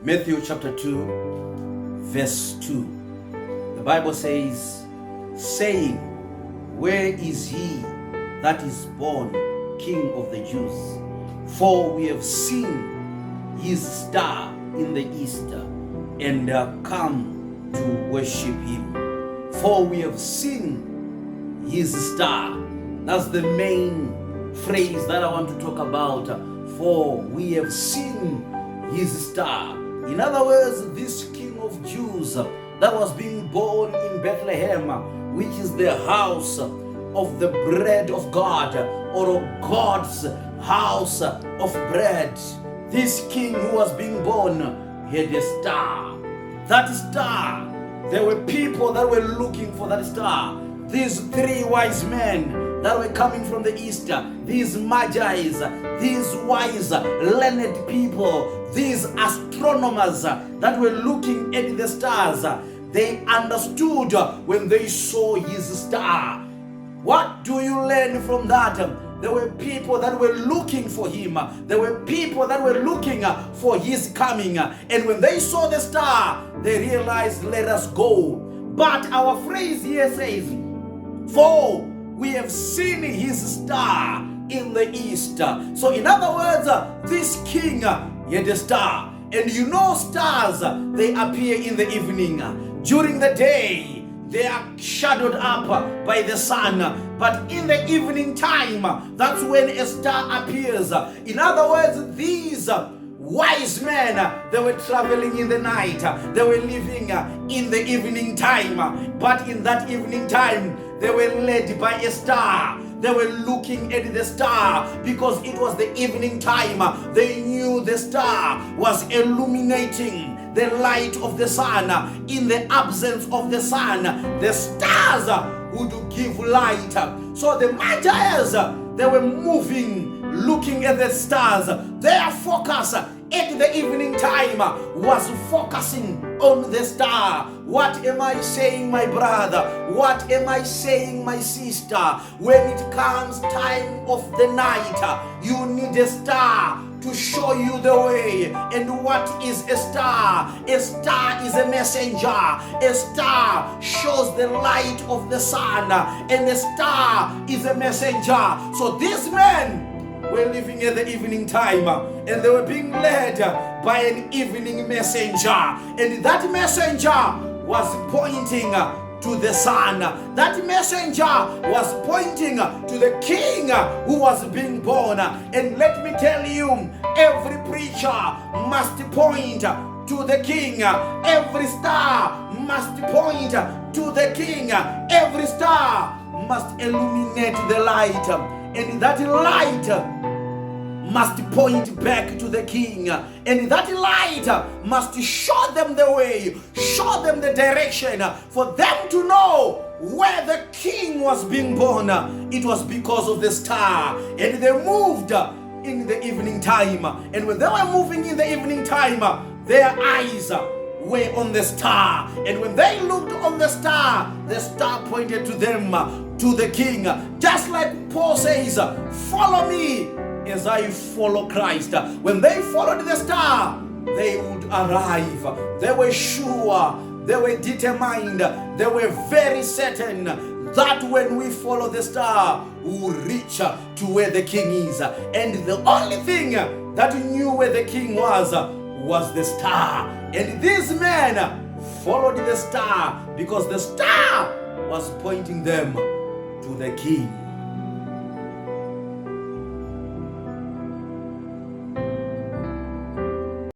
Matthew chapter 2, verse 2. The Bible says, saying, where is he that is born King of the Jews? For we have seen his star in the east and come to worship him. For we have seen his star. That's the main phrase that I want to talk about. For we have seen his star. In other words, this King of Jews that was being born in Bethlehem, which is the house of the bread of God, or of God's house of bread. This king who was being born had a star. That star, there were people that were looking for that star. These three wise men that were coming from the east, these magi's, these wise, learned people, these astronomers that were looking at the stars, they understood when they saw his star. What do you learn from that? There were people that were looking for him. There were people that were looking for his coming. And when they saw the star, they realized, let us go. But our phrase here says, for we have seen his star in the east. So in other words, this king had a star. And you know stars, they appear in the evening. During the day, they are shadowed up by the sun. But in the evening time, that's when a star appears. In other words, these wise men, they were traveling in the night. They were living in the evening time. But in that evening time, they were led by a star. They were looking at the star because it was the evening time. They knew the star was illuminating the light of the sun. In the absence of the sun, the stars would give light. So the Magi's, they were moving, looking at the stars. Their focus at the evening time was focusing on the star. What am I saying, my brother? What am I saying, my sister? When it comes time of the night, you need a star to show you the way. And what is a star? A star is a messenger. A star shows the light of the sun, and a star is a messenger. So these men were living at the evening time, and they were being led by an evening messenger. And that messenger was pointing to the sun. That messenger was pointing to the king who was being born. And let me tell you, every preacher must point to the king. Every star must point to the king. Every star must illuminate the light. And that light must point back to the king. And that light must show them the way, show them the direction, for them to know where the king was being born. It was because of the star. And they moved in the evening time. And when they were moving in the evening time, their eyes were on the star. And when they looked on the star pointed to them, to the king. Just like Paul says, follow me as I follow Christ. When they followed the star, they would arrive. They were sure, they were determined, they were very certain that when we follow the star, we will reach to where the king is. And the only thing that knew where the king was the star. And these men followed the star because the star was pointing them to the king.